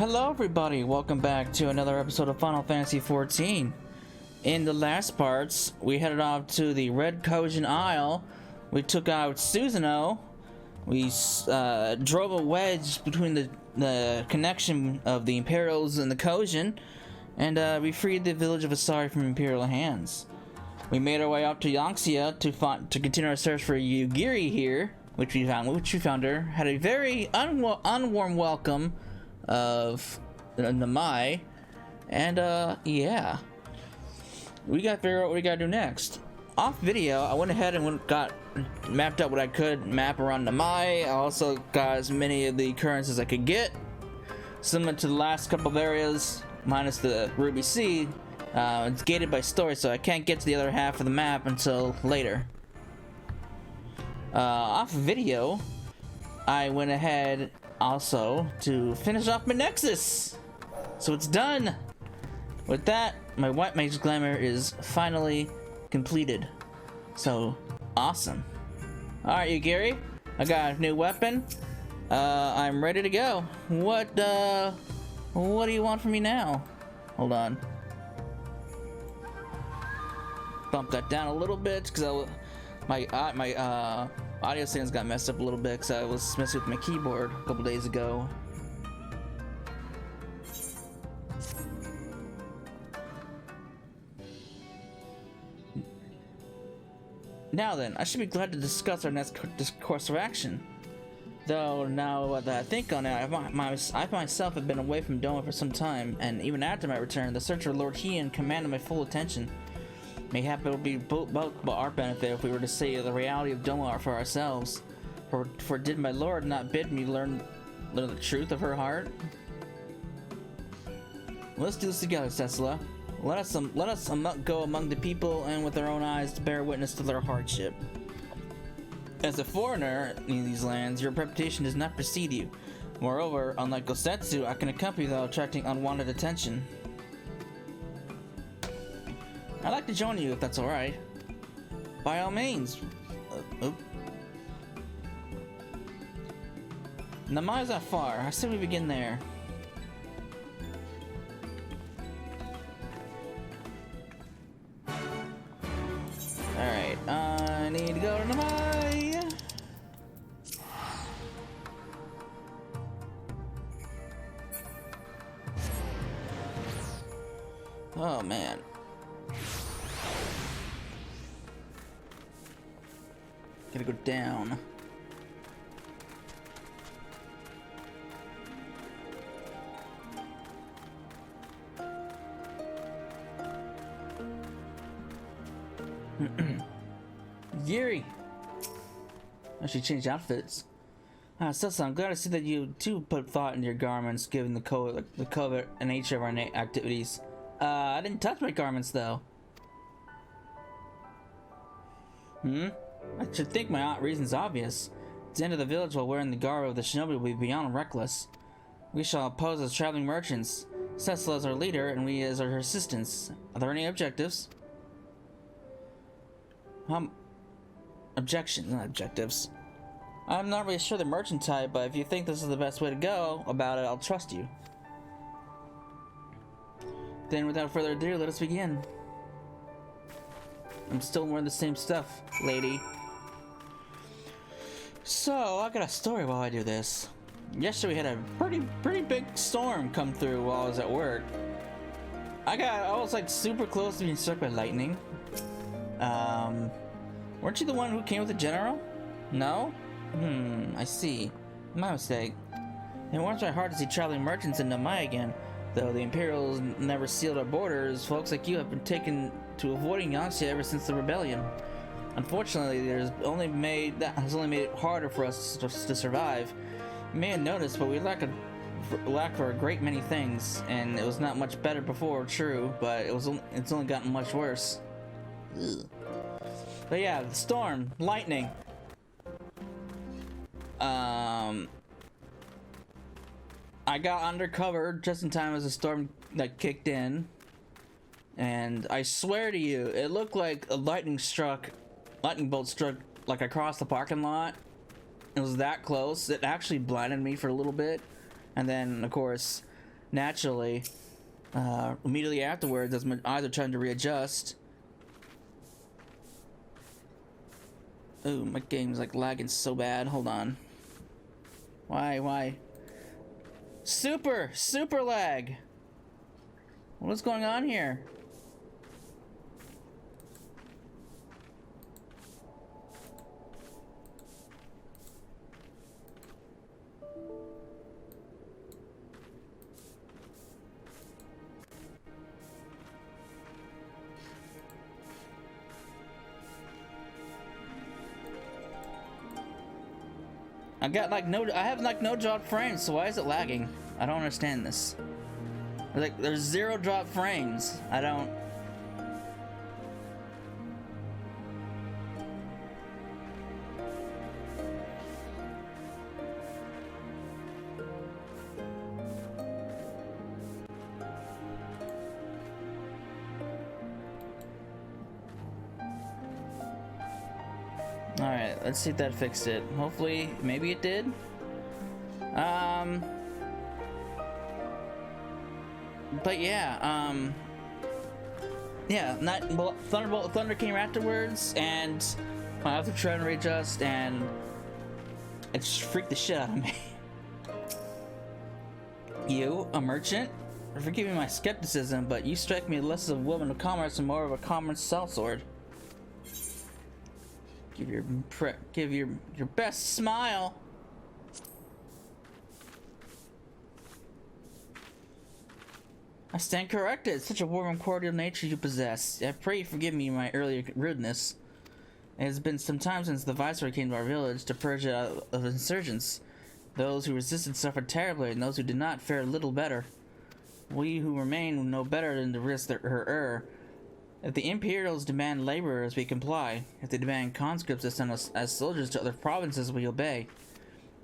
Hello everybody, welcome back to another episode of Final Fantasy XIV. In the last parts, we headed off to the Red Kojin Isle. We took out Susanoo. We drove a wedge between the connection of the Imperials and the Kojin. And we freed the village of Asari from Imperial hands. We made our way up to Yangxia to continue our search for Yugiri here, which we found her. Had a very unwarm welcome of Namai, and yeah, we gotta figure out what we gotta do next. Off video, I went ahead and got mapped out what I could map around Namai. I also got as many of the currents as I could get, similar to the last couple of areas, minus the Ruby Sea. It's gated by story, so I can't get to the other half of the map until later. Off video, I went ahead also to finish off my Nexus, so it's done. With that, my White Mage's Glamour is finally completed, so awesome. Alright, Yugiri, I got a new weapon. I'm ready to go. What do you want from me now? Hold on, bump that down a little bit because my audio settings got messed up a little bit because I was messing with my keyboard a couple days ago. Now then, I should be glad to discuss our next course of action. Though now that I think on it, I myself have been away from Doman for some time, and even after my return, the search for Lord Heian commanded my full attention. Mayhap it would be both our benefit if we were to see the reality of Doman for ourselves. For did my lord not bid me learn the truth of her heart? Let's do this together, Cecilla. Let us go among the people and with our own eyes to bear witness to their hardship. As a foreigner in these lands, your reputation does not precede you. Moreover, unlike Gosetsu, I can accompany you without attracting unwanted attention. I'd like to join you if that's alright. By all means. Namai's not far. I say we begin there. Alright, I need to go to Namai. Oh man. Gotta go down. Yuri! I should change outfits. Sessa, I'm glad to see that you too put thought into your garments, given the covert and nature of our activities. I didn't touch my garments though. I should think my reason's obvious. To enter the village while wearing the garb of the shinobi will be beyond reckless. We shall pose as traveling merchants. Cecilla is our leader, and we as her assistants. Are there any objectives? Objections, not objectives. I'm not really sure the merchant type, but if you think this is the best way to go about it, I'll trust you. Then without further ado, let us begin. I'm still wearing the same stuff, lady. So, I got a story while I do this. Yesterday we had a pretty big storm come through while I was at work. I was like super close to being struck by lightning. Weren't you the one who came with the general? No? I see. My mistake. It warms my heart to see traveling merchants in Namai again. Though the Imperials never sealed our borders, folks like you have been taken to avoiding Yangxia ever since the rebellion. Unfortunately, that has only made it harder for us to survive. You may have noticed, but we lack for a great many things, and it was not much better before, true, but it's only gotten much worse. Ugh. But yeah, the storm, lightning. I got undercover just in time as the storm kicked in, and I swear to you, it looked like a lightning bolt struck like across the parking lot. It was that close. It actually blinded me for a little bit, and then of course naturally. Immediately afterwards, as my eyes are trying to readjust. Ooh, my game's like lagging so bad. Hold on. Why? Super lag. What's going on here? I have like no drop frames, so why is it lagging? I don't understand this. Like, there's 0 drop frames. I don't. Alright, let's see if that fixed it. Hopefully, maybe it did. But yeah, Thunder came afterwards, and I have to try and readjust, and it just freaked the shit out of me. You, a merchant? Forgive me my skepticism, but you strike me less as a woman of commerce and more of a common sellsword. Give your best smile. I stand corrected. Such a warm and cordial nature you possess. I pray you forgive me my earlier rudeness. It has been some time since the viceroy came to our village to purge it out of insurgents. Those who resisted suffered terribly, and those who did not fared little better. We who remain know better than to risk her error. If the Imperials demand laborers, we comply. If they demand conscripts to send us as soldiers to other provinces, we obey.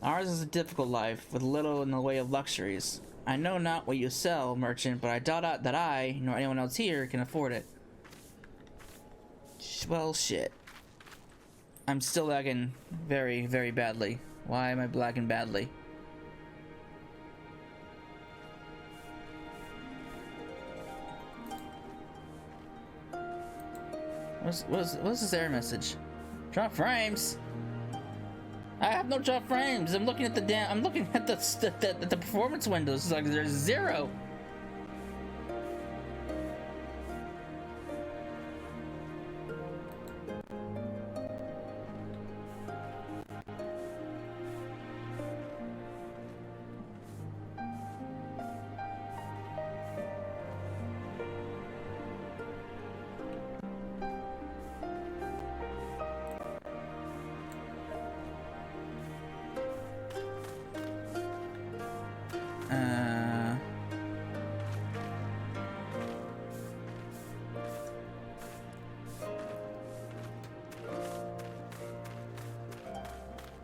Ours is a difficult life, with little in the way of luxuries. I know not what you sell, merchant, but I doubt that I, nor anyone else here, can afford it. Well, shit. I'm still lagging very, very badly. Why am I lagging badly? What's this error message? Drop frames. I have no drop frames. I'm looking at the performance windows. It's like there's 0.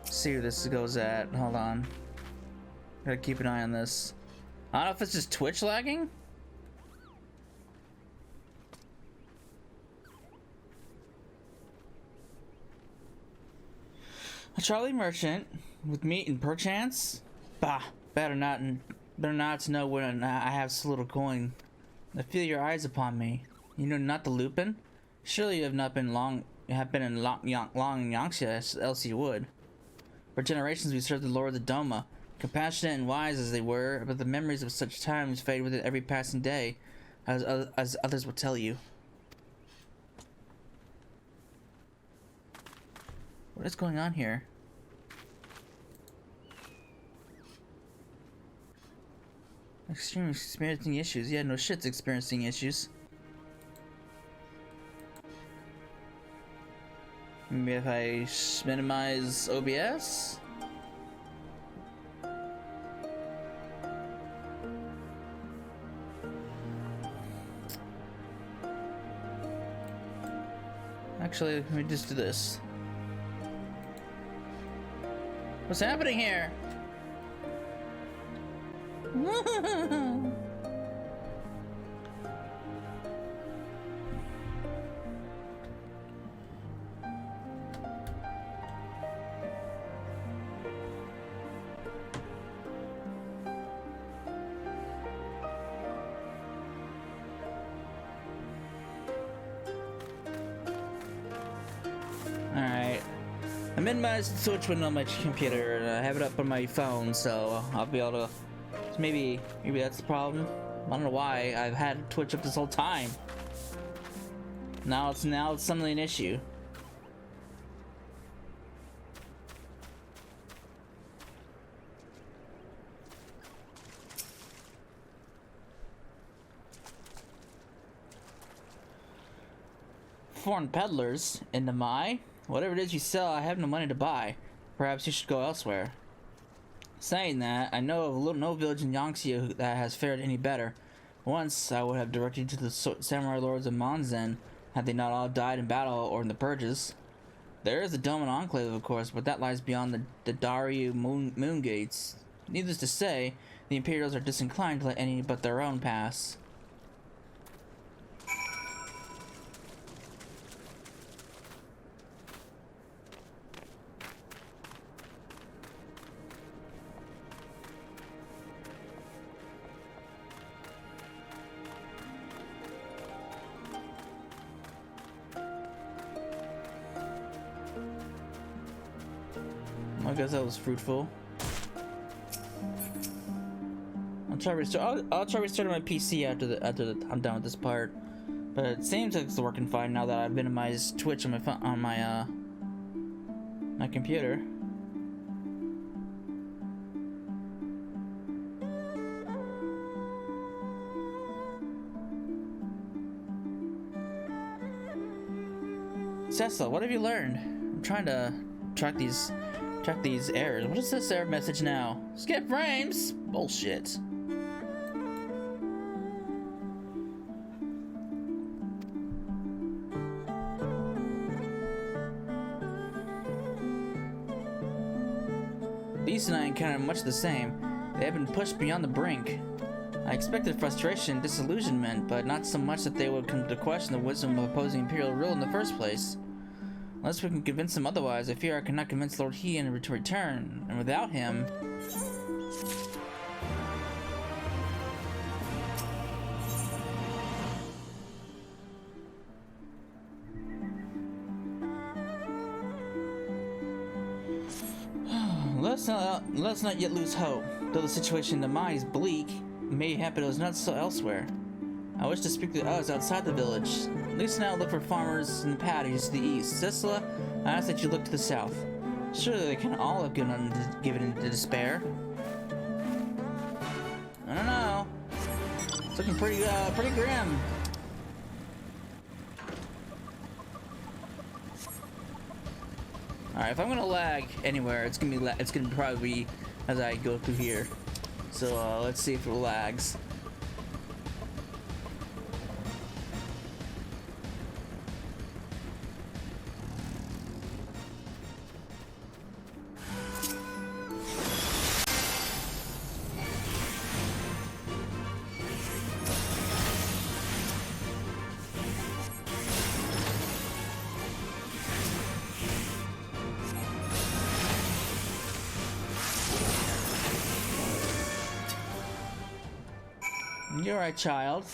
See where this goes at. Hold on. Gotta keep an eye on this. I don't know if it's just Twitch lagging. A Charlie merchant with meat and perchance? Bah, better not to know when I have so little coin. I feel your eyes upon me. You know not the Lupin? Surely you have not been in long Yangxia, else you would. For generations we served the Lord of the Doma, compassionate and wise as they were, but the memories of such times fade with it every passing day, as others will tell you. What is going on here? Experiencing issues. Yeah, no shit's experiencing issues. Maybe if I minimize OBS? Actually, let me just do this. What's happening here? minimized the Switch window on my computer, and I have it up on my phone, so I'll be able to. So maybe that's the problem. I don't know why I've had Twitch up this whole time. Now it's suddenly an issue. Foreign peddlers in Namai. Whatever it is you sell, I have no money to buy. Perhaps you should go elsewhere. Saying that, I know of no village in Yangtze that has fared any better. Once I would have directed you to the samurai lords of Monzen, had they not all died in battle or in the purges. There is the Doman enclave, of course, but that lies beyond the Daryu moon gates. Needless to say, the Imperials are disinclined to let any but their own pass. I guess that was fruitful. I'll try restarting my PC after I'm done with this part. But it seems like it's working fine now that I've minimized Twitch on my phone, on my computer. Cecil, what have you learned? I'm trying to track these errors. What is this error message now? Skip frames? Bullshit. Beast and I encountered much the same. They have been pushed beyond the brink. I expected frustration and disillusionment, but not so much that they would come to question the wisdom of opposing Imperial rule in the first place. Unless we can convince him otherwise, I fear I cannot convince Lord Heian to return, and without him... Let's not yet lose hope. Though the situation in Namai is bleak, it may happen it was not so elsewhere. I wish to speak to others outside the village. Lisa and I look for farmers in the paddies to the east. Sisla, I ask that you look to the south. Surely they can all have given into despair. I don't know. It's looking pretty grim. All right, if I'm gonna lag anywhere, it's gonna probably be as I go through here. So let's see if it lags. You're right, child.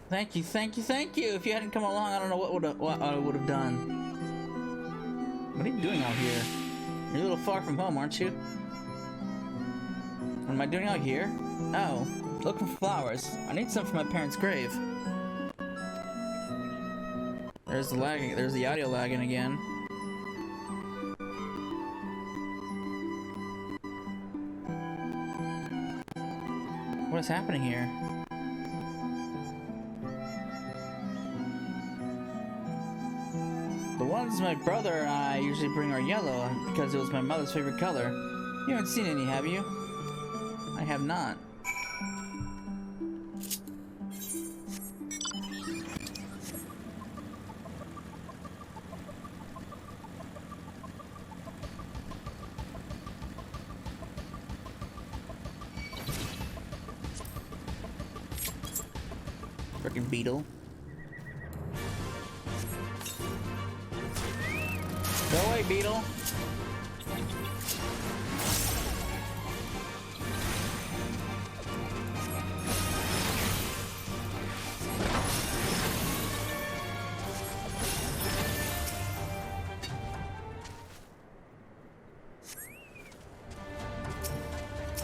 Thank you. If you hadn't come along, I don't know what I would have done. What are you doing out here? You're a little far from home, aren't you? What am I doing out here? Oh, looking for flowers. I need some for my parents' grave. There's the lagging. There's the audio lagging again. What is happening here? The ones my brother and I usually bring are yellow because it was my mother's favorite color. You haven't seen any, have you? I have not. Frickin' beetle. Go away, beetle.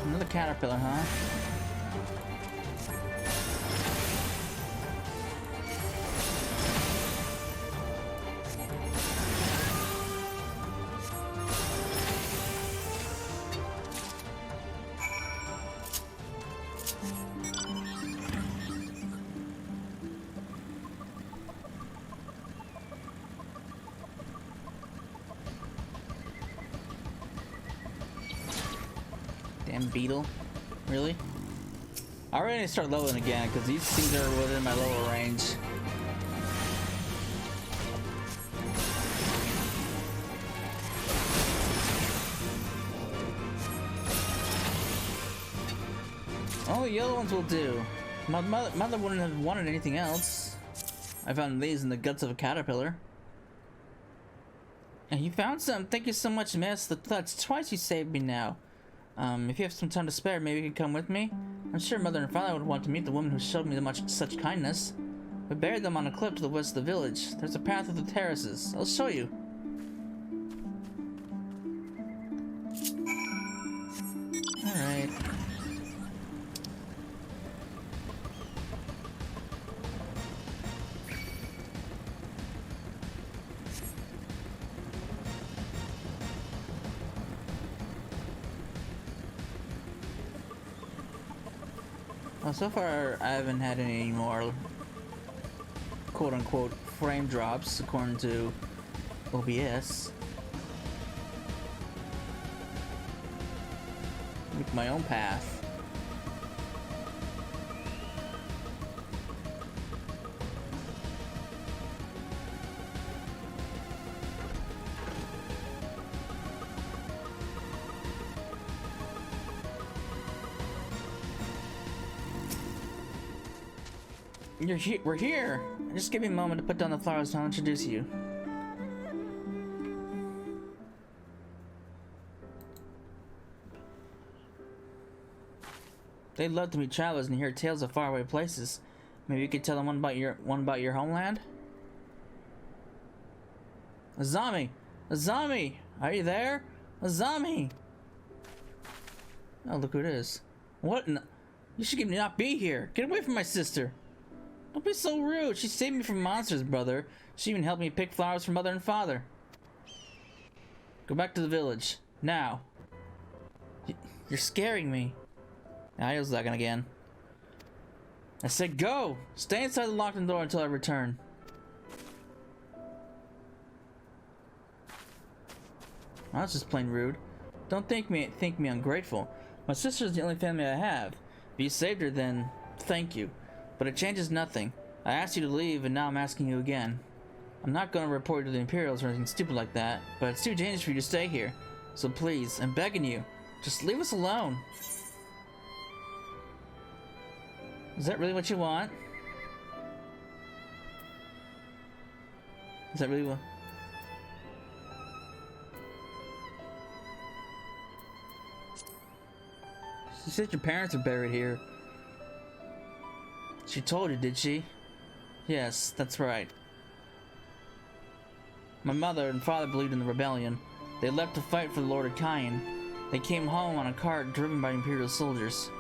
Another caterpillar, huh? Damn beetle. Really? I already need to start leveling again because these things are within my lower range. Oh, the yellow ones will do. My mother wouldn't have wanted anything else. I found these in the guts of a caterpillar. And you found some. Thank you so much, miss. That's twice you saved me now. If you have some time to spare, maybe you can come with me? I'm sure Mother and Father would want to meet the woman who showed me such kindness. We buried them on a cliff to the west of the village. There's a path through the terraces. I'll show you. Alright. Well, so far I haven't had any more quote-unquote frame drops according to OBS. Make my own path. We're here! Just give me a moment to put down the flowers and I'll introduce you. They love to meet travelers and hear tales of faraway places. Maybe you could tell them one about your homeland? Azami! Azami! Are you there? Azami! Oh, look who it is. What in the... You should not be here! Get away from my sister! Don't be so rude. She saved me from monsters, brother. She even helped me pick flowers for Mother and Father. Go back to the village. Now. You're scaring me. I was lagging again. I said go! Stay inside the locked door until I return. Well, that's just plain rude. Don't think me ungrateful. My sister's the only family I have. If you saved her, then thank you. But it changes nothing. I asked you to leave, and now I'm asking you again. I'm not going to report you to the Imperials or anything stupid like that, but it's too dangerous for you to stay here. So please, I'm begging you, just leave us alone. Is that really what you want? Is that really what... She said your parents are buried here. She told you, did she? Yes, that's right. My mother and father believed in the rebellion. They left to fight for the Lord of Kain. They came home on a cart driven by Imperial soldiers.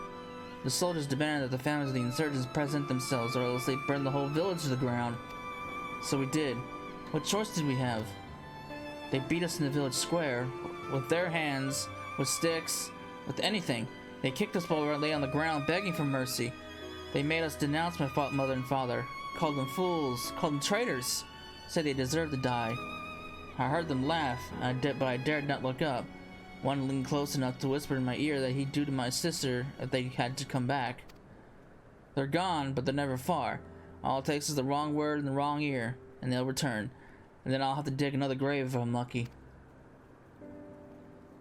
The soldiers demanded that the families of the insurgents present themselves or else they'd burn the whole village to the ground. So we did. What choice did we have? They beat us in the village square, with their hands, with sticks, with anything. They kicked us while we lay on the ground begging for mercy. They made us denounce my mother and father, called them fools, called them traitors, said they deserved to die. I heard them laugh, but I dared not look up. One leaned close enough to whisper in my ear that he'd do to my sister if they had to come back. They're gone, but they're never far. All it takes is the wrong word in the wrong ear, and they'll return. And then I'll have to dig another grave if I'm lucky.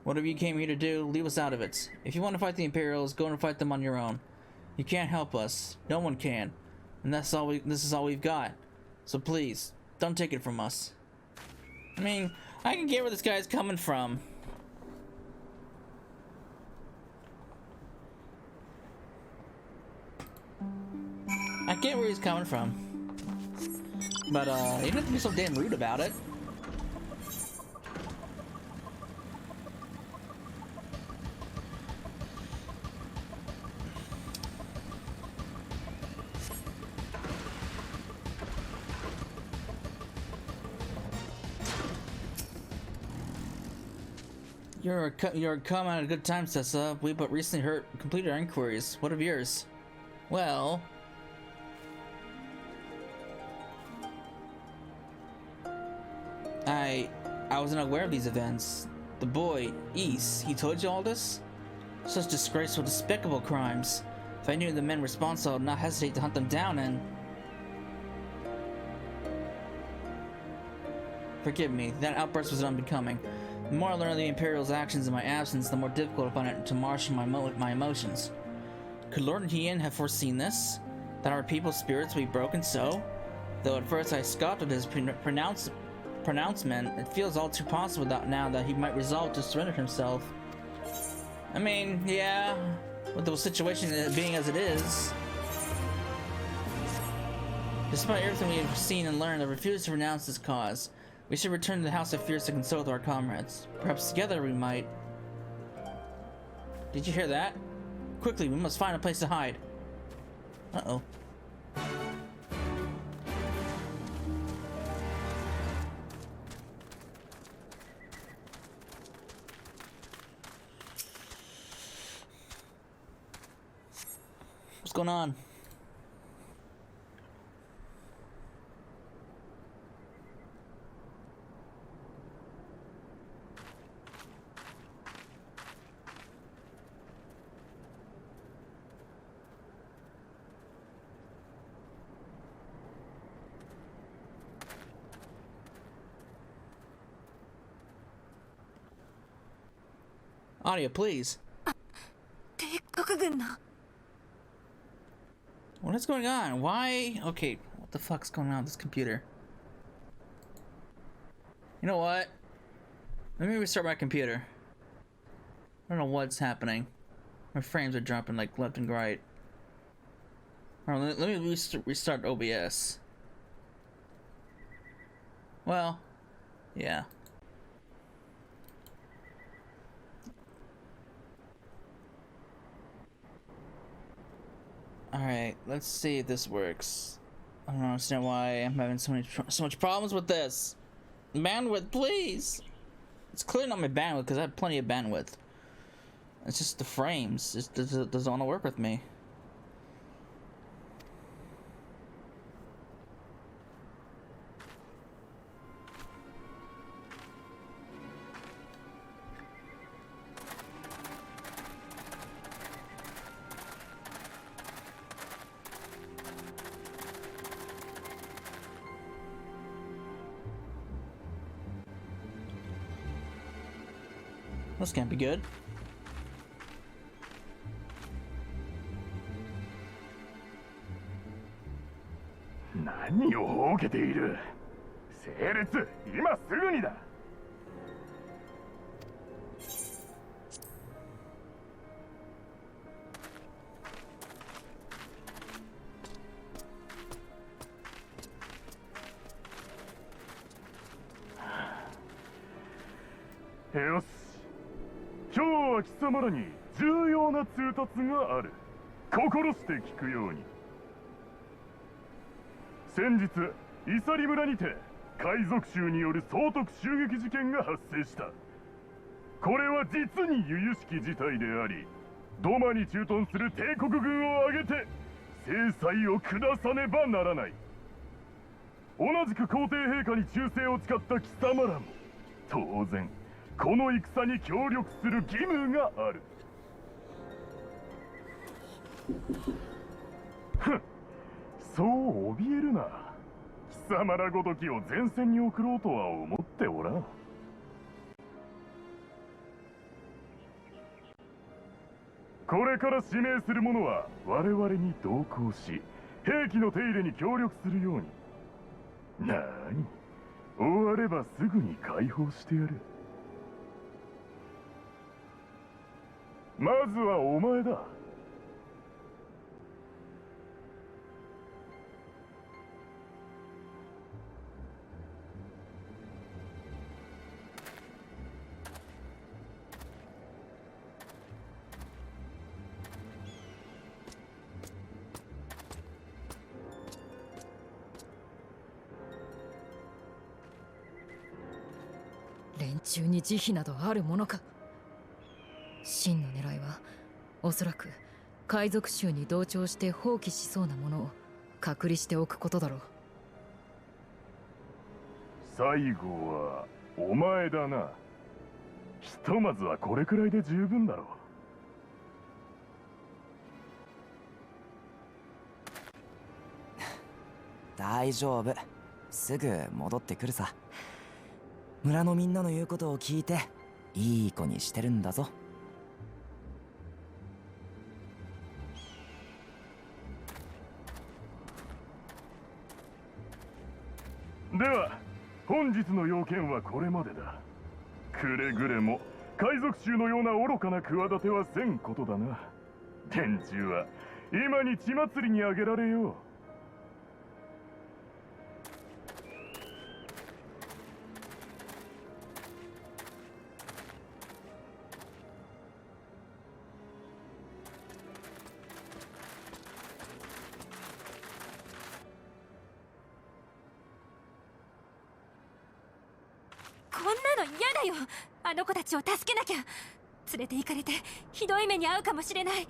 Whatever you came here to do, leave us out of it. If you want to fight the Imperials, go and fight them on your own. You can't help us. No one can. And this is all we've got. So please, don't take it from us. I mean, I can get where this guy's coming from. I get where he's coming from. But, you don't have to be so damn rude about it. You're come at a good time, Sessa. We but recently completed our inquiries. What of yours? Well, I wasn't aware of these events. The boy, East, he told you all this? Such disgraceful, despicable crimes. If I knew the men responsible, I would not hesitate to hunt them down and... Forgive me, that outburst was unbecoming. The more I learn of the Imperial's actions in my absence, the more difficult I find it to marshal my emotions. Could Lord Hien have foreseen this? That our people's spirits would be broken so? Though at first I scoffed at his pronouncement, it feels all too possible now that he might resolve to surrender himself. I mean, yeah, with the situation being as it is. Despite everything we have seen and learned, I refuse to renounce this cause. We should return to the House of Fears to consult with our comrades. Perhaps together we might... Did you hear that? Quickly, we must find a place to hide. Uh-oh. What's going on? Audio, please. What is going on? Why? Okay, what the fuck's going on with this computer? You know what? Let me restart my computer. I don't know what's happening. My frames are dropping like left and right. Alright, let me restart OBS. Well, yeah. Alright, let's see if this works. I don't understand why I'm having so much problems with this. Bandwidth, please! It's clearly not my bandwidth because I have plenty of bandwidth. It's just the frames. It doesn't want to work with me. This can't be good. Yes. 今日は貴様らに重要な通達がある。心して聞くように。先日、イサリ村にて海賊衆による総督襲撃事件が発生した。これは実に由々しき事態であり、ドマに駐屯する帝国軍を挙げて制裁を下さねばならない。同じく皇帝陛下に忠誠を誓った貴様らも当然この戦に協力する義務がある。ふん、そう怯えるな。貴様らごときを前線に送ろうとは思っておらん。これから指名する者は我々に同行し、兵器の手入れに協力するように。なーに、終わればすぐに解放してやる。まずはお前だ。連中に慈悲などあるものか。真の狙いはおそらく海賊衆に同調して放棄しそうなものを隔離しておくことだろう。最後はお前だな。ひとまずはこれくらいで十分だろう。大丈夫、すぐ戻ってくるさ。村のみんなの言うことを聞いていい子にしてるんだぞ。では本日の要件はこれまでだ。くれぐれも海賊衆のような愚かな企てはせんことだな。連中は今に血祭りにあげられよう。こんなの嫌だよ。あの子たちを助けなきゃ。連れて行かれてひどい目に遭うかもしれない。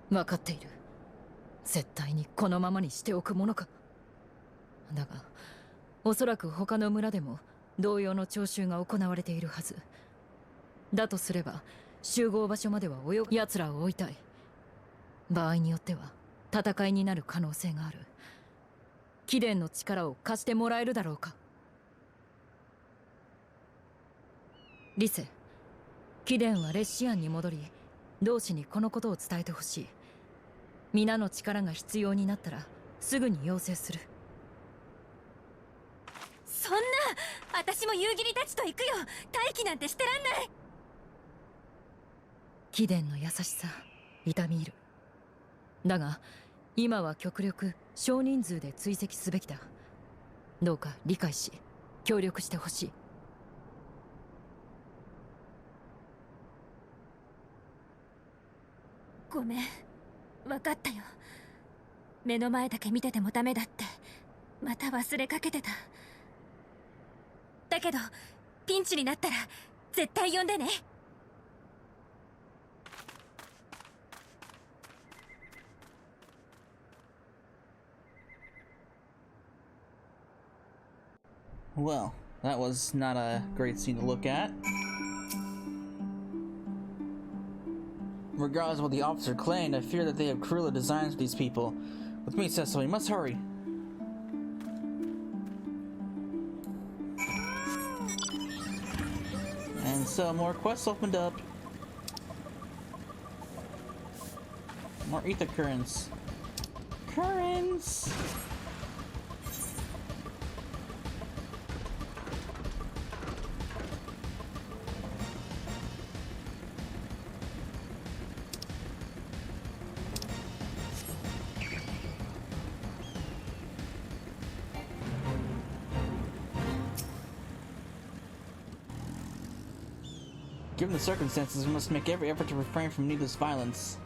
分かっている。絶対にこのままにしておくものか。だがおそらく他の村でも同様の徴収が行われているはずだとすれば、集合場所までは泳ぐ奴らを追いたい。場合によっては戦いになる可能性がある。貴殿の力を貸してもらえるだろうか。リセ、貴殿はレッシアンに戻り同志にこのことを伝えてほしい。皆の力が必要になったらすぐに要請する。そんな、私も夕霧たちと行くよ。待機なんてしてらんない。貴殿の優しさ痛み入る。だが今は極力少人数で追跡すべきだ。どうか理解し協力してほしい。ごめん、分かったよ。目の前だけ見ててもダメだってまた忘れかけてた。だけどピンチになったら絶対呼んでね。Well, that was not a great scene to look at. Regardless of what the officer claimed, I fear that they have crueler designs for these people. With me, Cecil, we must hurry. And so more quests opened up. More ether currents. Currents! Given the circumstances, we must make every effort to refrain from needless violence.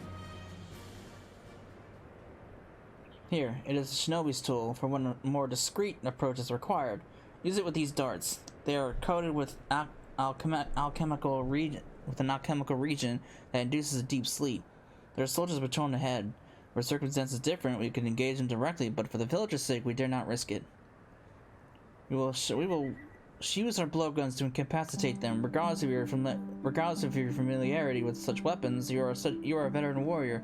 Here, it is a shinobi's tool for when a more discreet approach is required. Use it with these darts. They are coated with an alchemical region that induces a deep sleep. There are soldiers patrolling ahead. Where circumstances different, we can engage them directly, but for the villagers' sake, we dare not risk it. We will use our blowguns to incapacitate them. Regardless of your familiarity with such weapons, you are a veteran warrior.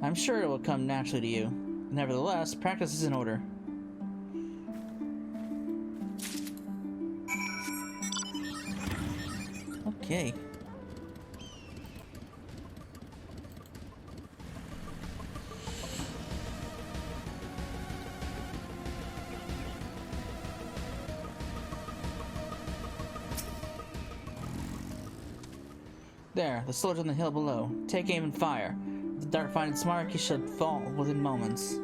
I'm sure it will come naturally to you. Nevertheless, practice is in order. Okay. There, the soldier on the hill below. Take aim and fire. If the dart finds its mark, he should fall within moments.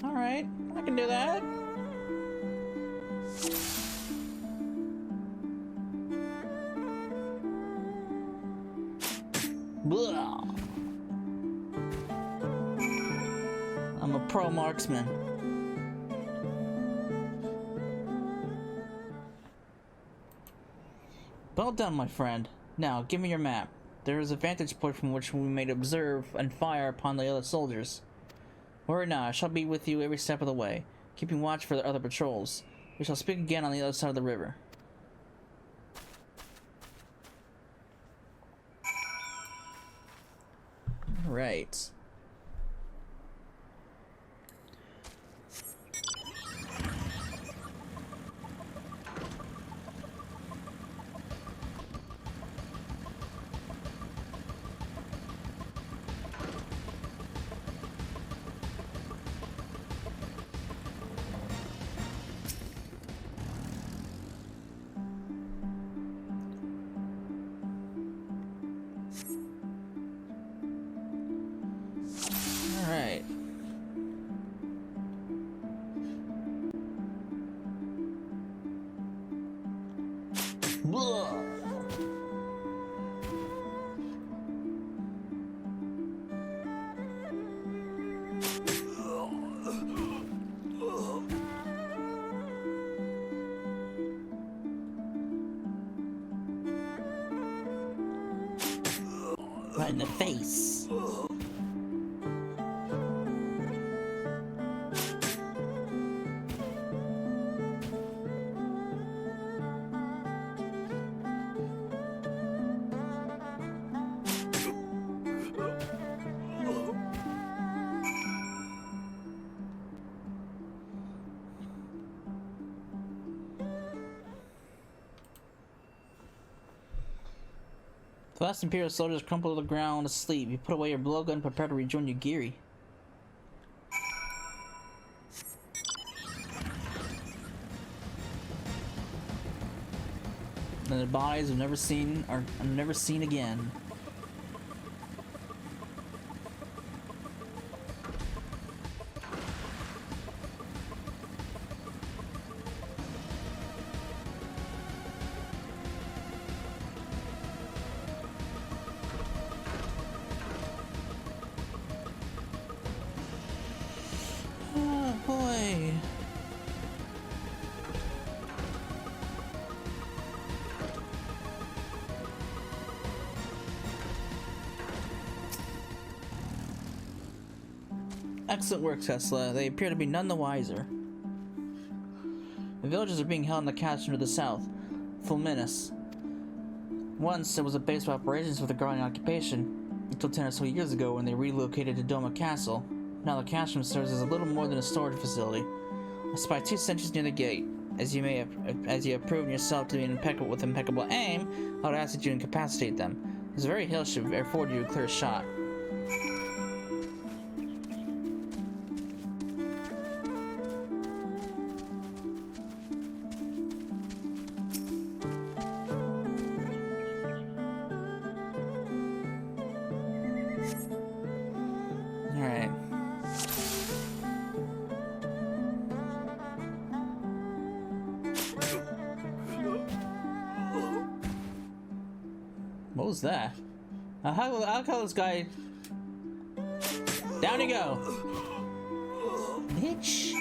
Alright, I can do that. Blah. I'm a pro marksman. Well done, my friend. Now, give me your map. There is a vantage point from which we may observe and fire upon the other soldiers. Worry not, I shall be with you every step of the way, keeping watch for the other patrols. We shall speak again on the other side of the river. Right. Alright. Right in the face. The last Imperial soldiers crumpled to the ground asleep. You put away your blowgun and prepare to rejoin your Giri. And their bodies are never seen again. Oh boy. Excellent work, Tesla. They appear to be none the wiser. The villagers are being held in the castle to the south, Fulminus. Once it was a base of operations for the Guardian occupation, until 10 or so years ago when they relocated to Doman Castle. Now the castle serves as a little more than a storage facility. I spy 2 sentries near the gate. As you have proven yourself to be with impeccable aim, I would ask that you incapacitate them. This very hill should afford you a clear shot. Alright. What was that? I'll call this guy. Down you go! Bitch!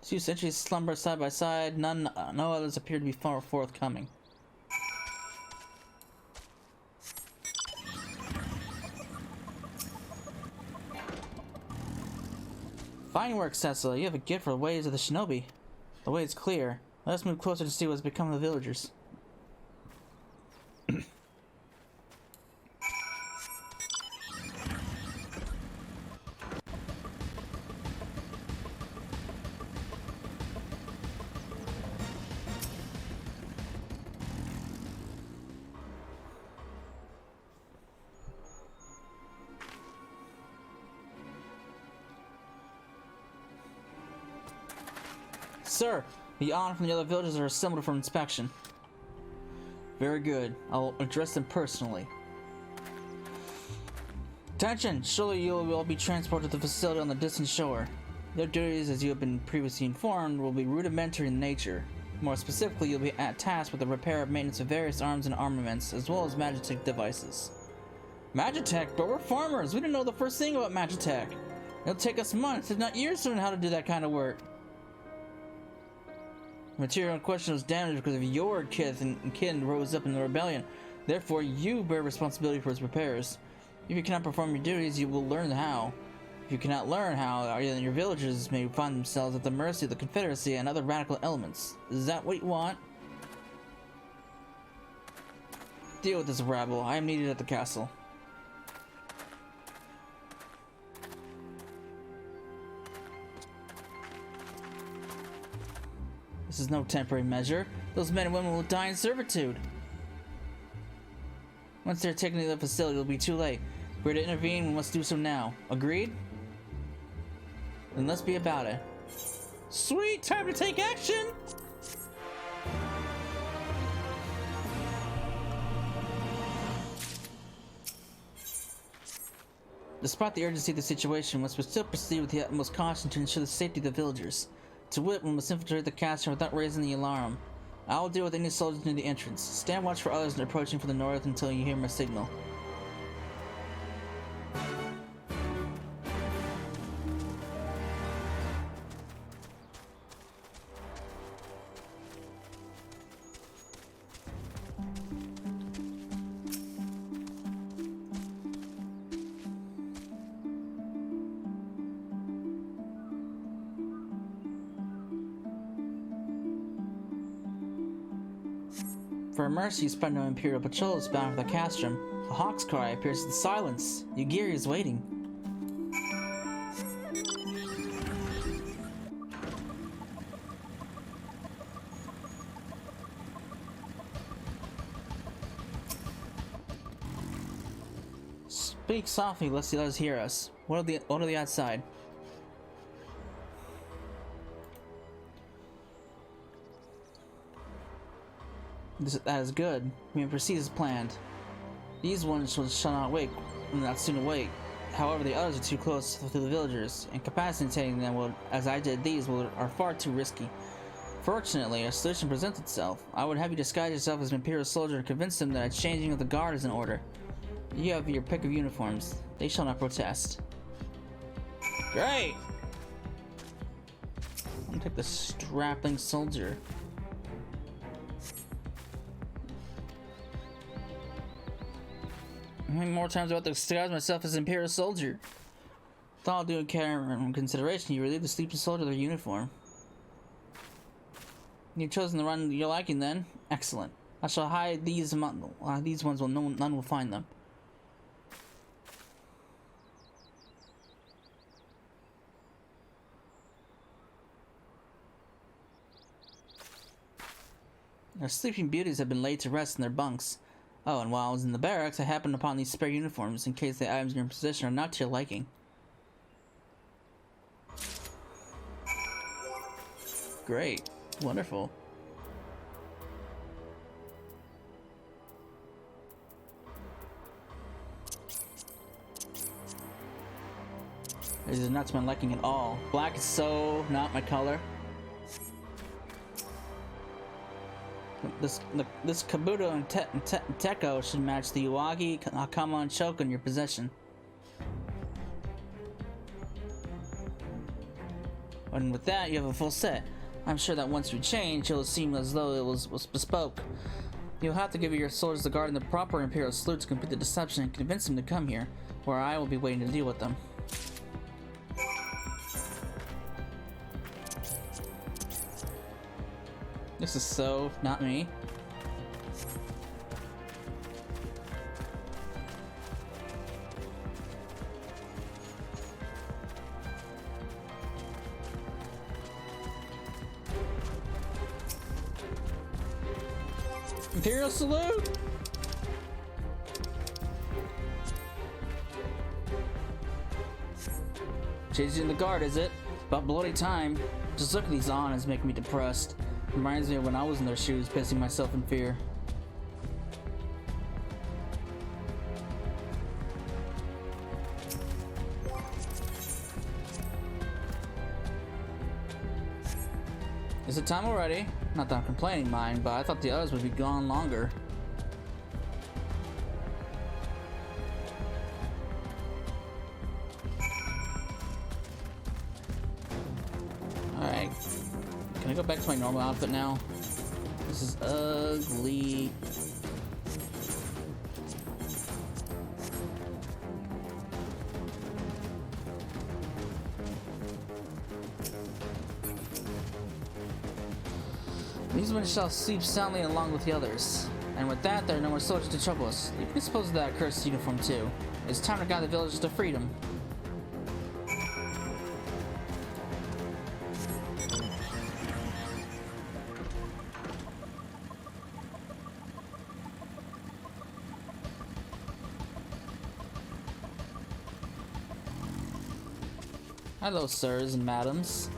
Two sentries slumber side by side, no others appear to be far forthcoming. Fine work, Cecil. You have a gift for the ways of the shinobi. The way is clear. Let us move closer to see what's become of the villagers. Sir, the honor from the other villagers are assembled for inspection. Very good. I'll address them personally. Attention! Surely you will all be transported to the facility on the distant shore. Their duties, as you have been previously informed, will be rudimentary in nature. More specifically, you'll be tasked with the repair and maintenance of various arms and armaments, as well as magic devices. Magitech, but we're farmers. We didn't know the first thing about Magitech. It'll take us months, if not years, to learn how to do that kind of work. The material in question was damaged because of your kith and kin rose up in the rebellion. Therefore, you bear responsibility for its repairs. If you cannot perform your duties, you will learn how. If you cannot learn how, then your villagers may find themselves at the mercy of the Confederacy and other radical elements. Is that what you want? Deal with this rabble. I am needed at the castle. This is no temporary measure. Those men and women will die in servitude. Once they're taken to the facility, it'll be too late. If we're to intervene, we must do so now. Agreed? Then let's be about it. Sweet! Time to take action! Despite the urgency of the situation, we must still proceed with the utmost caution to ensure the safety of the villagers. To wit, we must infiltrate the castle without raising the alarm. I will deal with any soldiers near the entrance. Stand watch for others approaching from the north until you hear my signal. For mercy, you spend no Imperial patrols bound for the castrum. A hawk's cry appears in the silence. Yugiri is waiting. Speak softly, lest the others hear us. What are the outside? That is good. We may proceed as planned. These ones shall not soon awake. However, the others are too close to the villagers. Incapacitating them as I did these are far too risky. Fortunately, a solution presents itself. I would have you disguise yourself as an Imperial soldier and convince them that a changing of the guard is in order. You have your pick of uniforms. They shall not protest. Great! I'm gonna take the strapling soldier. I think more times about to disguise myself as an Imperial soldier. With all due care and consideration, you relieve the sleeping soldier of their uniform. You've chosen the run you're liking then? Excellent. I shall hide these ones none will find them. Our sleeping beauties have been laid to rest in their bunks. Oh, and while I was in the barracks, I happened upon these spare uniforms in case the items in your possession are not to your liking. Great. Wonderful. This is not to my liking at all. Black is so not my color. This Kabuto and Teko should match the Uwagi, Hakama, and Choke in your possession. And with that, you have a full set. I'm sure that once you change, it'll seem as though it was bespoke. You'll have to give your soldiers the guard and the proper Imperial salute to complete the deception and convince them to come here, where I will be waiting to deal with them. This is so not me. Imperial salute! Chasing the guard, is it? About bloody time. Just look at these on is making me depressed. Reminds me of when I was in their shoes, pissing myself in fear. Is it time already? Not that I'm complaining, mind, but I thought the others would be gone longer. Can I go back to my normal outfit now? This is ugly. These men shall sleep soundly along with the others. And with that, there are no more soldiers to trouble us. You can dispose of that cursed uniform too. It's time to guide the villagers to freedom. Hello, sirs and madams.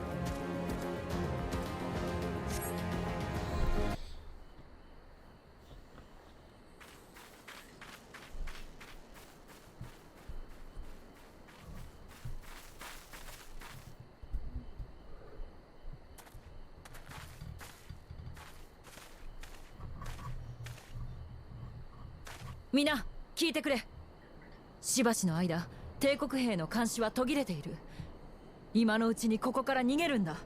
みんな聞いてくれ。しばしの間帝国兵の監視は途切れている。今のうちにここから逃げるんだ。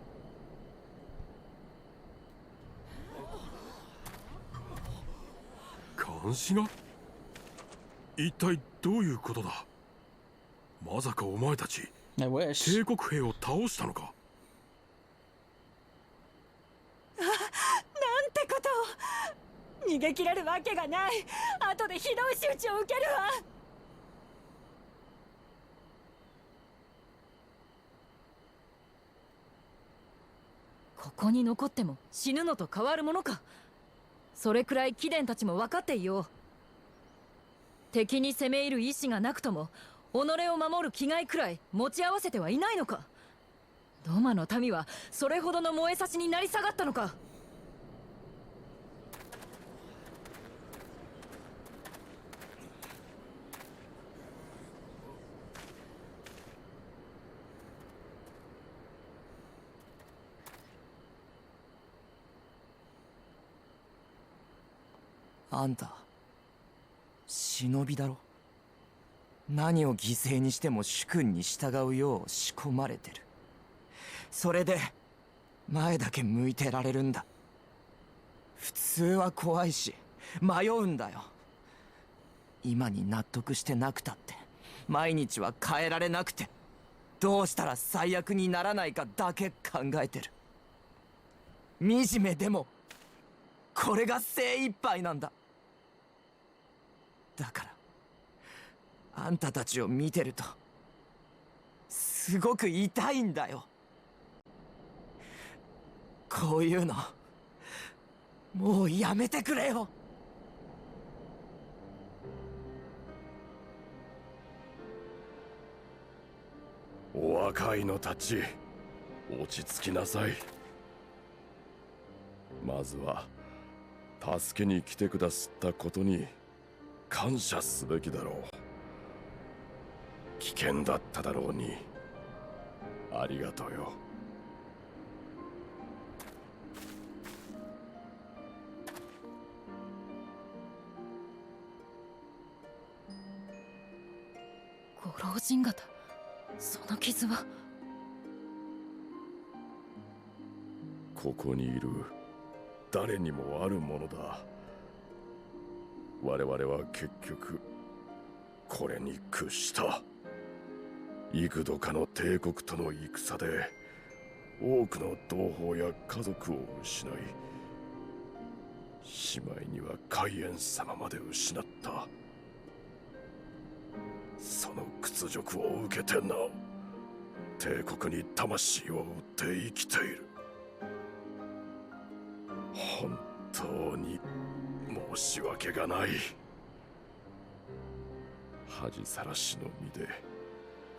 監視が？一体どういうことだ？まさかお前たち I wish. 帝国兵を倒したのか？なんてことを。逃げ切れるわけがない。後でひどい仕打ちを受けるわ。ここに残っても死ぬのと変わるものか。それくらい貴殿たちも分かっていよう。敵に攻め入る意志がなくとも己を守る気概くらい持ち合わせてはいないのか。ドマの民はそれほどの燃えさしになり下がったのか。あんた忍びだろ。何を犠牲にしても主君に従うよう仕込まれてる。それで前だけ向いてられるんだ。普通は怖いし迷うんだよ。今に納得してなくたって毎日は変えられなくて、どうしたら最悪にならないかだけ考えてる。惨めでもこれが精一杯なんだ。だからあんたたちを見てるとすごく痛いんだよ。こういうのもうやめてくれよ。お若いのたち、落ち着きなさい。まずは助けに来てくださったことに感謝すべきだろう。危険だっただろうにありがとうよ。ご老人方、その傷は。ここにいる誰にもあるものだ。我々は結局これに屈した。幾度かの帝国との戦で多くの同胞や家族を失い、しまいには海縁様まで失った。その屈辱を受けてなお帝国に魂を売って生きている。本当に申し訳がない。恥さらしの身で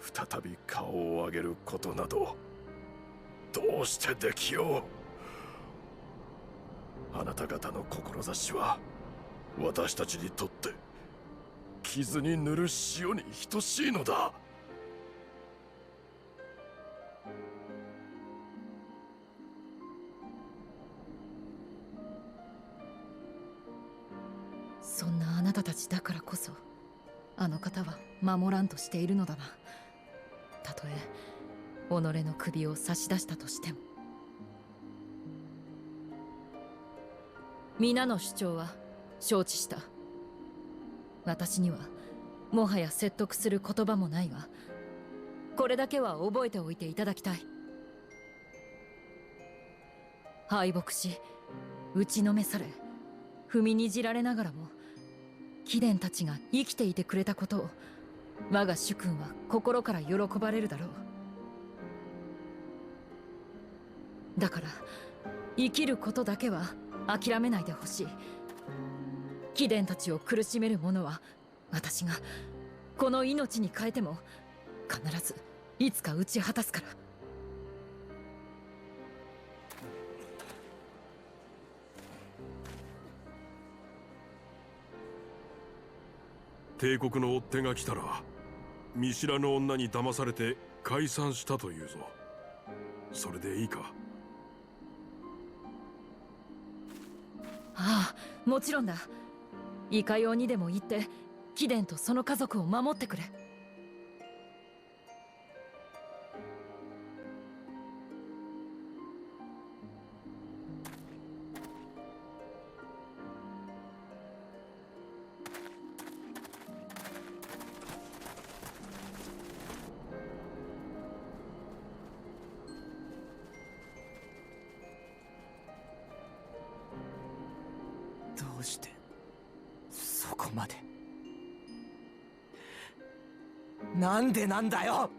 再び顔を上げることなどどうしてできよう。あなた方の志は私たちにとって傷に塗る塩に等しいのだ。そんなあなたたちだからこそあの方は守らんとしているのだな。たとえ己の首を差し出したとしても。皆の主張は承知した。私にはもはや説得する言葉もないが、これだけは覚えておいていただきたい。敗北し打ちのめされ踏みにじられながらも貴殿たちが生きていてくれたことを我が主君は心から喜ばれるだろう。だから生きることだけは諦めないでほしい。貴殿たちを苦しめる者は私がこの命に変えても必ずいつか打ち果たすから。帝国の追っ手が来たら見知らぬ女に騙されて解散したというぞ。それでいいか？ああ、もちろんだ。いかようにでも言って貴殿とその家族を守ってくれ。どうしてそこまで。なんでなんだよ。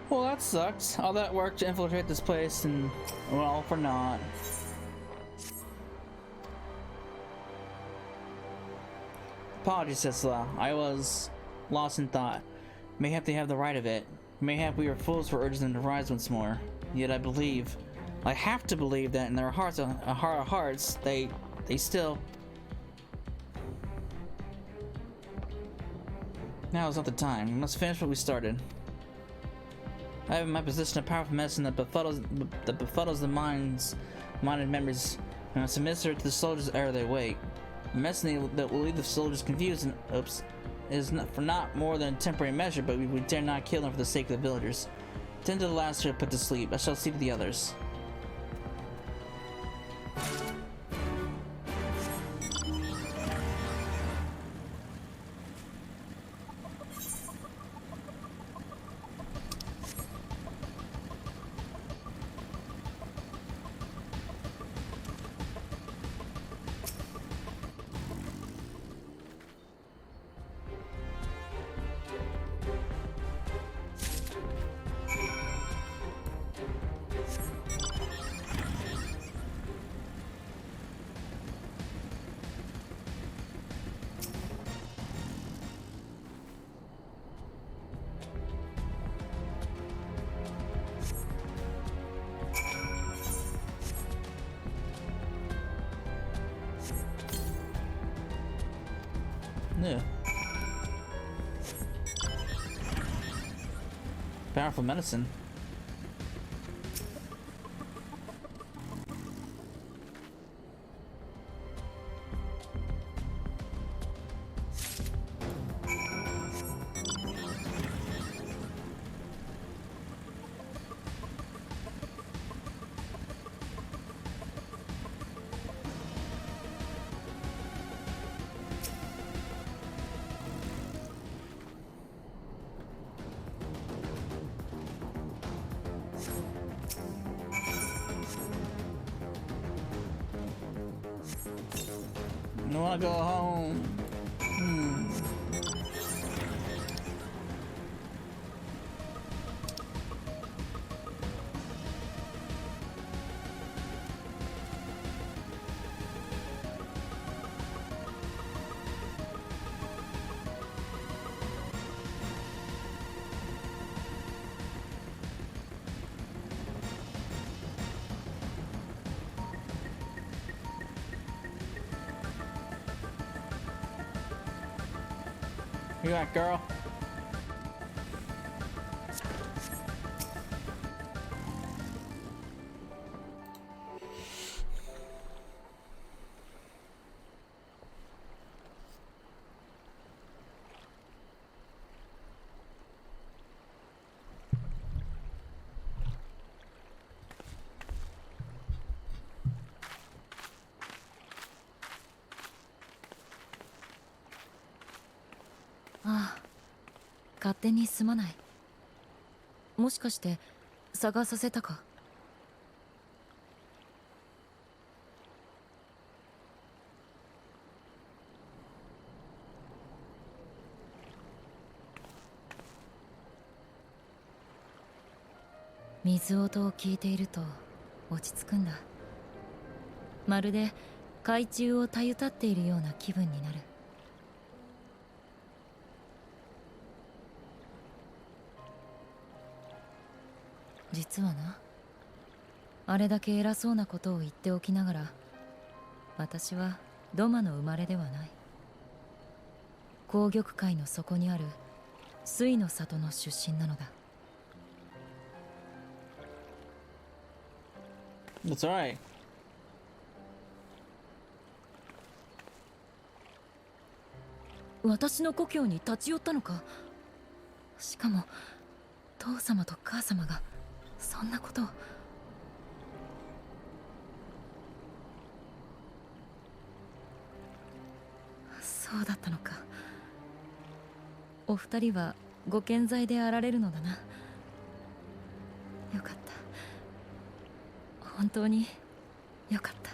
Well, that sucks. All that work to infiltrate this place and, well, for naught. Apologies, Sisla. I was lost in thought. Mayhap they have the right of it. Mayhap we are fools for urging them to rise once more. Yet I have to believe that in their heart of hearts, they still... Now is not the time. We must finish what we started. I have in my possession a powerful medicine that befuddles the mind and memories, and must administer it to the soldiers ere they wake. A medicine that will leave the soldiers confused and is not more than a temporary measure, but we dare not kill them for the sake of the villagers. Tend to the last who are put to sleep. I shall see to the others. Yeah. Powerful medicine. I wanna go home. You at, girl?ああ、勝手にすまない。もしかして探させたか？水音を聞いていると落ち着くんだ。まるで海中をたゆたっているような気分になる。実はな、あれだけ偉そうなことを言っておきながら、私はドマの生まれではない。紅玉海の底にある水の里の出身なのだ。That's right. 私の故郷に立ち寄ったのか。しかも父様と母様がそんなことを。そうだったのか。お二人はご健在であられるのだな。よかった。本当によかった。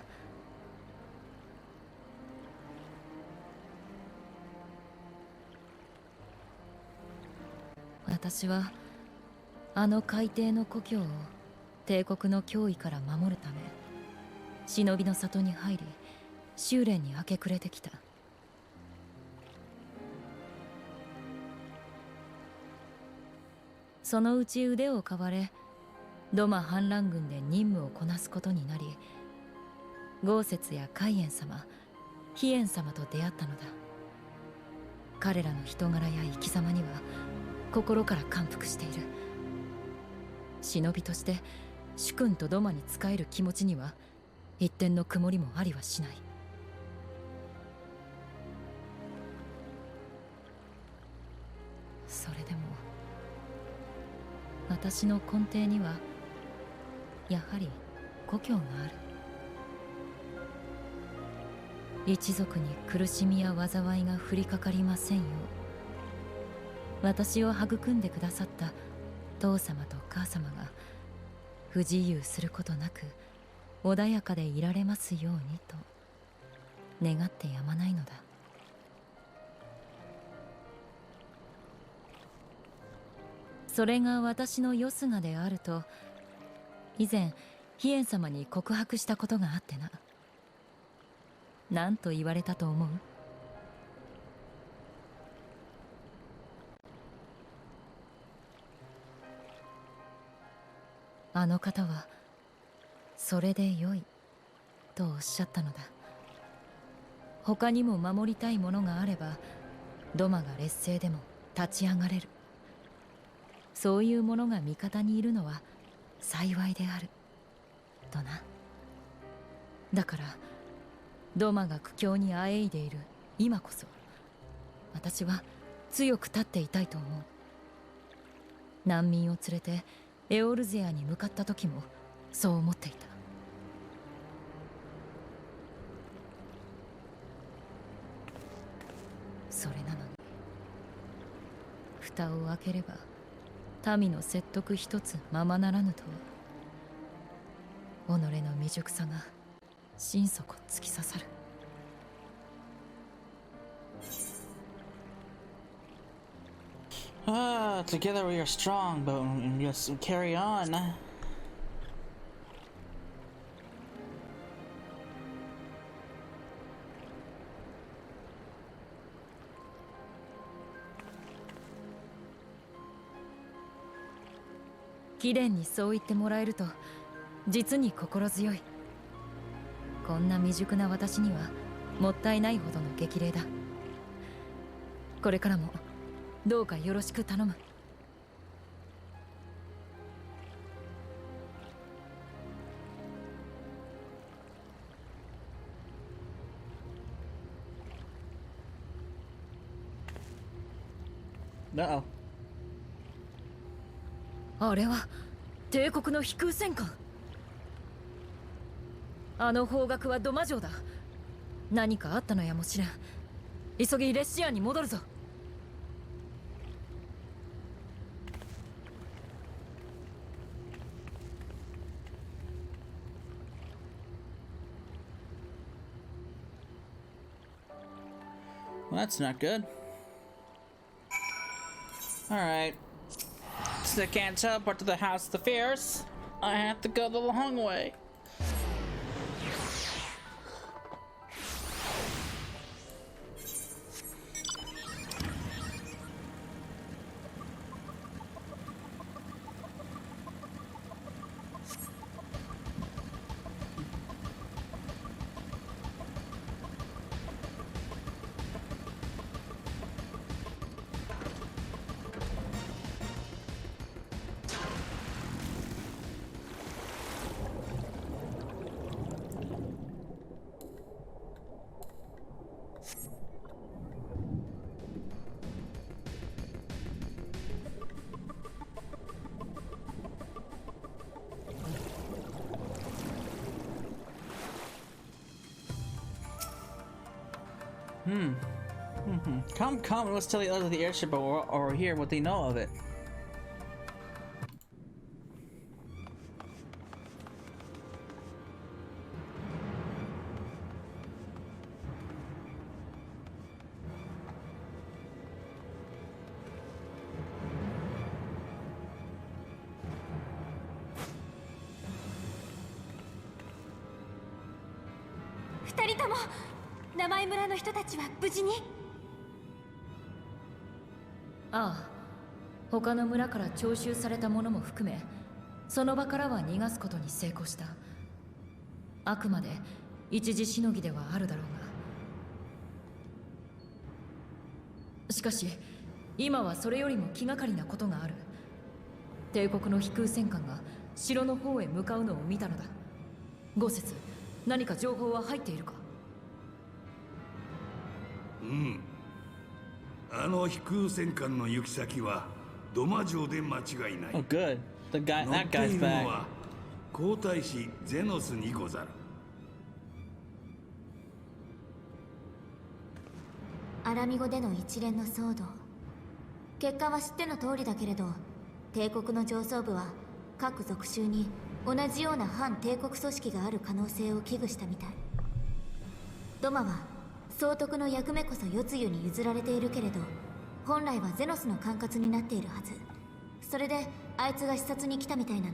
私はあの海底の故郷を帝国の脅威から守るため忍びの里に入り修練に明け暮れてきた。そのうち腕を買われドマ反乱軍で任務をこなすことになり、豪雪や海燕様、飛燕様と出会ったのだ。彼らの人柄や生き様には心から感服している。忍びとして主君とドマに仕える気持ちには一点の曇りもありはしない。それでも私の根底にはやはり故郷がある。一族に苦しみや災いが降りかかりませんよう、私を育んでくださった父様と母様が不自由することなく穏やかでいられますようにと願ってやまないのだ。それが私のよすがであると以前飛燕様に告白したことがあってな。何と言われたと思う？あの方はそれでよいとおっしゃったのだ。他にも守りたいものがあればドマが劣勢でも立ち上がれる。そういうものが味方にいるのは幸いであるとな。だからドマが苦境にあえいでいる今こそ私は強く立っていたいと思う。難民を連れてエオルゼアに向かった時もそう思っていた。それなのに蓋を開ければ民の説得一つままならぬとは、己の未熟さが心底突き刺さる。Together we are strong, but just carry on. 貴殿にそう言ってもらえると実に心強い。こんな未熟な私にはもったいないほどの激励だ。これからもどうかよろしく頼む。Uh-oh. あれは帝国の飛空戦艦。あの方角はドマ城だ。何かあったのやもしれん。急ぎレシアンに戻るぞ。Well, that's not good. Alright. Since I can't teleport to the House of the Fierce, I have to go the long way. Come, let's tell the others of the airship over here what they know of it. Two人ともNamai村の人たちは無事に？ああ、他の村から徴収されたものも含め、その場からは逃がすことに成功した。あくまで一時しのぎではあるだろうが。しかし今はそれよりも気がかりなことがある。帝国の飛空戦艦が城の方へ向かうのを見たのだ。五節、何か情報は入っているか？あの飛空戦艦の行き先はドマ城で間違いない。Oh, good. That 乗っ guy's ているの back. は皇太子ゼノスにござる。アラミゴでの一連の騒動、結果は知っての通りだけれど、帝国の上層部は各属州に同じような反帝国組織がある可能性を危惧したみたい。ドマは総督の役目こそ世露に譲られているけれど、本来はゼノスの管轄になっているはず。それであいつが視察に来たみたいなの。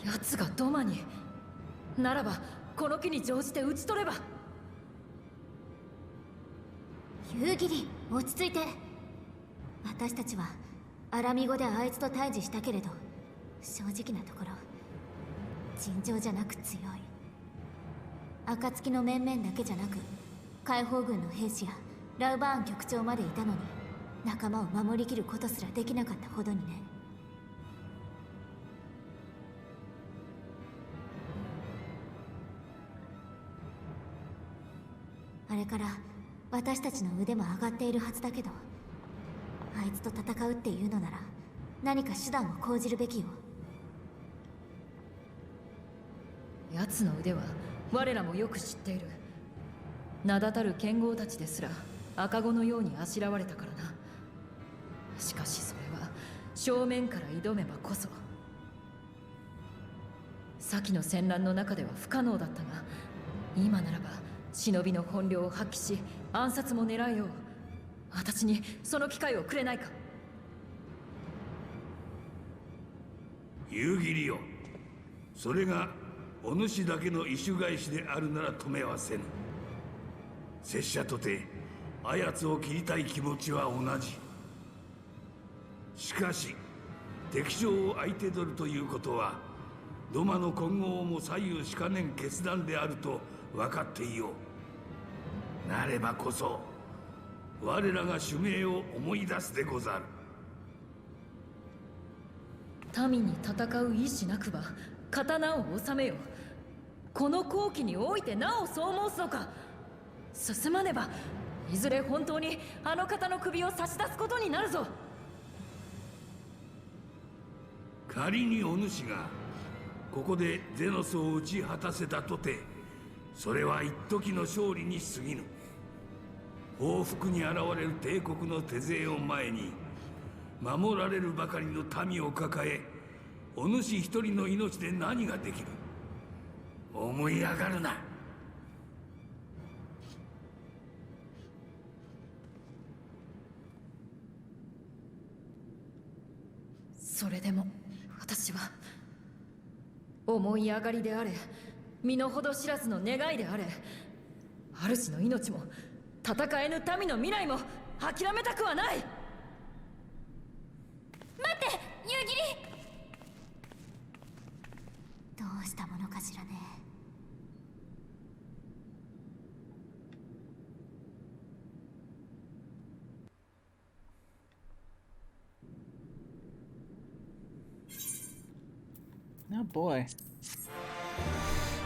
奴がドマに。ならばこの機に乗じて討ち取れば。夕霧、落ち着いて。私たちはアラミゴであいつと対峙したけれど、正直なところ尋常じゃなく強い。暁の面々だけじゃなく、解放軍の兵士やラウバーン局長までいたのに、仲間を守りきることすらできなかったほどにね。あれから私たちの腕も上がっているはずだけど、あいつと戦うっていうのなら何か手段を講じるべきよ。奴の腕は我らもよく知っている。名だたる剣豪たちですら赤子のようにあしらわれたからな。しかしそれは正面から挑めばこそ。先の戦乱の中では不可能だったが、今ならば忍びの本領を発揮し暗殺も狙えよう。私にその機会をくれないか。夕霧よ、それがお主だけの意趣返しであるなら止めはせぬ。拙者とてあやつを切りたい気持ちは同じ。しかし敵将を相手取るということはドマの今後をも左右しかねん決断であると分かっていよう。なればこそ我らが使命を思い出すでござる。民に戦う意志なくば刀を収めよ。この好機においてなおそう申すのか。進まねばいずれ本当にあの方の首を差し出すことになるぞ。仮にお主がここでゼノスを打ち果たせたとて、それは一時の勝利に過ぎぬ。報復に現れる帝国の手勢を前に、守られるばかりの民を抱え、お主一人の命で何ができる。思い上がるな。それでも私は思い上がりであれ、身の程知らずの願いであれ、主の命も戦えぬ民の未来も諦めたくはない。待って、夕霧。どうしたものかしらね。Oh boy.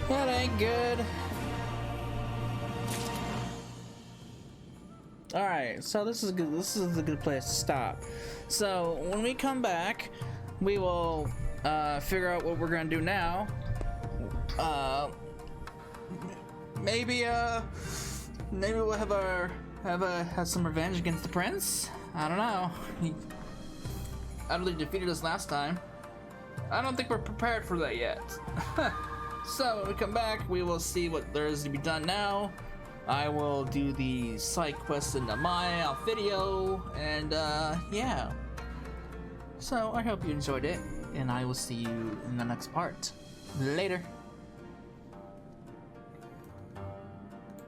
That ain't good. Alright, so this is good. This is a good place to stop. So when we come back, we will figure out what we're gonna do now. Maybe we'll have some revenge against the prince. I don't know. He utterly defeated us last time. I don't think we're prepared for that yet. So when we come back, we will see what there is to be done now. I will do the side quest in Namai off video, and yeah. So I hope you enjoyed it, and I will see you in the next part. Later.